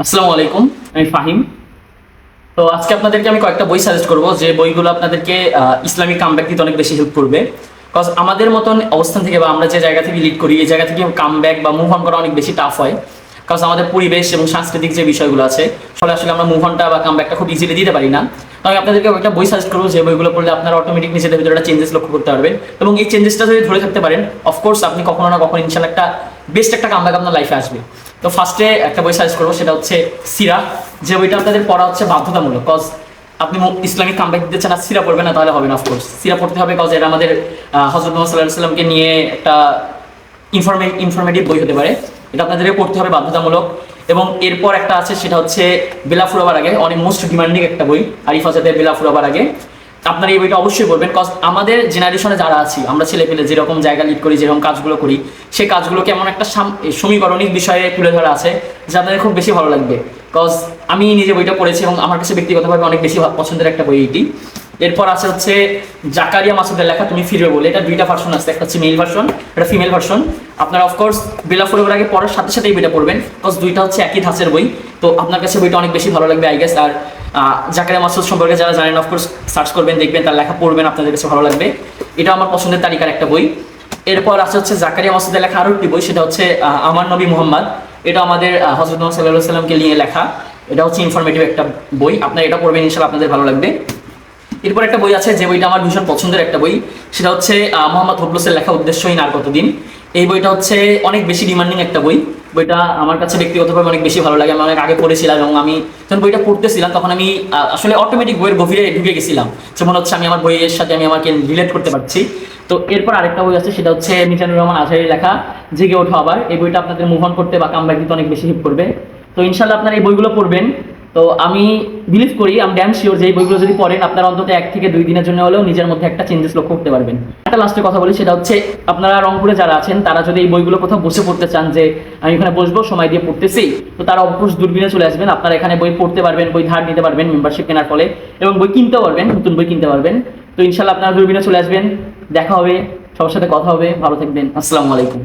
আসসালামু আলাইকুম, আমি ফাহিম। তো আজকে আপনাদেরকে আমি কয়েকটা বই সাজেস্ট করব যে বইগুলো আপনাদেরকে ইসলামিক কামব্যাক দিতে অনেক বেশি হেল্প করবে। বিকজ আমাদের মতন অবস্থান থেকে বা আমরা যে জায়গা থেকে লিড করি এই জায়গা থেকে কামব্যাক বা মুভ অন করা অনেক বেশি টাফ হয়। বিকজ আমাদের পরিবেশ এবং সাংস্কৃতিক যে বিষয়গুলো আছে ফলে আসলে আমরা মুভ অনটা বা কামব্যাকটা খুব ইজিলি দিতে পারি না। তো আমি আপনাদেরকে একটা বই সাজেস্ট করবো যে বইগুলো পড়লে আপনারা অটোমেটিক নিজেদের ভিতরে একটা চেঞ্জেস লক্ষ্য করতে পারবেন, এবং এই চেঞ্জেসটা যদি ধরে থাকতে পারেন অফকোর্স আপনি কখনো না কখনো ইনশাল্লাহ একটা বেস্ট একটা কামব্যাক আপনার লাইফে আসবে। তো ফার্স্টে একটা বই সাজেস্ট করবো, সেটা হচ্ছে সিরা। যে বইটা আপনাদের পড়া হচ্ছে বাধ্যতামূলক, কজ আপনি ইসলামিক কামব্যাক দিতে চান আর সিরা পড়বেন না তাহলে হবে না। অফকোর্স সিরা পড়তে হবে, কজ এটা আমাদের হযরত মুহাম্মদ সাল্লাল্লাহু আলাইহি ওয়াসাল্লামকে নিয়ে একটা ইনফরমেটিভ বই হতে পারে। এটা আপনাদেরকে পড়তে হবে বাধ্যতামূলক। এবং এরপর একটা আছে, সেটা হচ্ছে বেলা ফুরাবার আগে, অনেক মোস্ট ডিমান্ডিং একটা বই, আরিফ আজাদের বেলা ফুরাবার আগে। আপনারা এই বইটা অবশ্যই পড়বেন, কজ আমাদের জেনারেশনে যারা আছি আমরা ছেলে পেলে যেরকম জায়গা লিড করি, যেরকম কাজগুলো করি, সেই কাজগুলোকে এমন একটা সমীকরণিক বিষয়ে তুলে ধরা আছে যা আপনাদের খুব বেশি ভালো লাগবে। কজ আমি নিজে বইটা পড়েছি এবং আমার কাছে ব্যক্তিগতভাবে অনেক বেশি পছন্দের একটা বই এটি। এরপর আছে হচ্ছে জাকারিয়া মাসুদের লেখা তুমি ফিরবে বলে। এটা দুইটা ভার্সন আছে, একটা হচ্ছে মেল ভার্সন, একটা ফিমেল ভার্সন। আপনারা অফকোর্স বেলা ফুরাবার আগে পড়ার সাথে সাথে এই বইটা পড়বেন, কজ দুইটা হচ্ছে একই ধাঁচের বই। তো আপনার কাছে বইটা অনেক বেশি ভালো লাগবে আই গেস। আর জাকারিয়া মাসুদ সম্পর্কে যারা জানেন অফকোর্স সার্চ করবেন, দেখবেন, তার লেখা পড়বেন, আপনাদের কাছে ভালো লাগবে। এটা আমার পছন্দের তালিকার একটা বই। এরপর আছে হচ্ছে জাকারিয়া মাসুদের লেখা আরো একটি বই, সেটা হচ্ছে আমার নবী মুহাম্মদ। এটা আমাদের হযরত মুহাম্মদ সাল্লাল্লাহু আলাইহি ওয়াসাল্লামকে নিয়ে লেখা। এটা হচ্ছে ইনফরমেটিভ একটা বই, আপনারা এটা পড়বেন, ইনশাআল্লাহ আপনাদের ভালো লাগবে। এরপর একটা বই আছে যে বইটা আমার ভীষণ পছন্দের একটা বই, সেটা হচ্ছে মোহাম্মদ হোবলসের লেখা উদ্দেশ্যহীন আর কতদিন। এই বইটা হচ্ছে অনেক বেশি ডিমান্ডিং একটা বই। বইটা আমার কাছে ব্যক্তিগতভাবে অনেক বেশি ভালো লাগে। আমি অনেক আগে পড়েছিলাম এবং আমি যখন বইটা পড়তেছিলাম তখন আমি আসলে অটোমেটিক বইয়ের গভীরে ঢুকে গেছিলাম, যে মনে হচ্ছে আমি আমার বইয়ের সাথে আমি আমাকে রিলেট করতে পারছি। তো এরপর আরেকটা বই আছে, সেটা হচ্ছে মিজানুর রহমান আজহারীর লেখা জেগে ওঠো আবার। এই বইটা আপনাদের মুভ অন করতে বা কামব্যাক দিতে অনেক বেশি হেল্প করবে। তো ইনশাল্লাহ আপনারা এই বইগুলো পড়বেন। তো আমি বিলিভ করি, আমি ড্যাম শিওর যে এই বইগুলো যদি পড়েন আপনারা অন্তত 1 থেকে 2 দিনের জন্য হলেও নিজের মধ্যে একটা চেঞ্জেস লক্ষ্য করতে পারবেন। একটা লাস্টে কথা বলি, সেটা হচ্ছে আপনারা রংপুরে যারা আছেন তারা যদি এই বইগুলো কোথাও বসে পড়তে চান, যে আমি এখানে বসবো সময় দিয়ে পড়তেছি, তো তারা অবশ্যই দূরবীনে চলে আসবেন। আপনারা এখানে বই পড়তে পারবেন, বই ধার নিতে পারবেন মেম্বারশিপ কেনার ফলে, এবং বই কিনতে পারবেন, নতুন বই কিনতে পারবেন। তো ইনশাল্লাহ আপনারা দূরবীনে চলে আসবেন, দেখা হবে, সবার সাথে কথা হবে। ভালো থাকবেন, আসসালামু আলাইকুম।